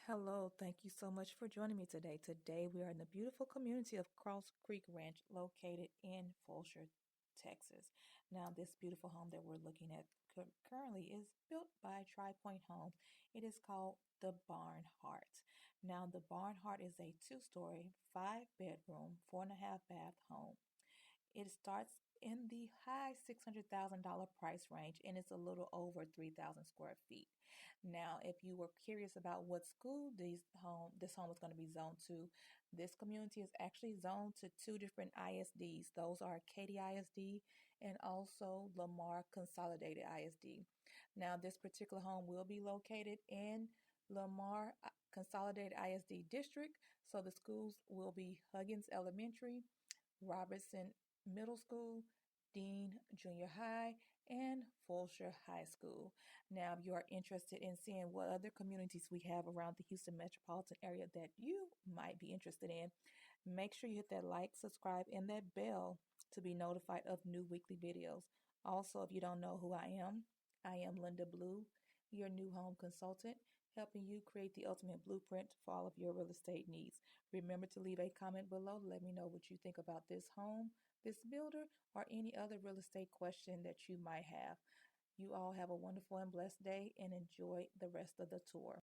Hello, thank you so much for joining me today. Today we are in the beautiful community of Cross Creek Ranch located in Fulshear, Texas. Now, this beautiful home that we're looking at currently is built by Pointe Home. It is called the Barnhart. Now, the Barnhart is a two-story, 5-bedroom, 4.5-bath home. It starts in the high $600,000 price range and it's a little over 3,000 square feet. Now, if you were curious about what school this home is going to be zoned to, this community is actually zoned to two different ISDs. Those are Katy ISD and also Lamar Consolidated ISD. Now, this particular home will be located in Lamar Consolidated ISD District, so the schools will be Huggins Elementary, Robertson Middle School, Dean Junior High, and Fulshear High School. Now, if you are interested in seeing what other communities we have around the Houston metropolitan area that you might be interested in, make sure you hit that like, subscribe, and that bell to be notified of new weekly videos. Also, if you don't know who I am Linda Blue, your new home consultant, helping you create the ultimate blueprint for all of your real estate needs. Remember to leave a comment below to let me know what you think about this home, this builder, or any other real estate question that you might have. You all have a wonderful and blessed day and enjoy the rest of the tour.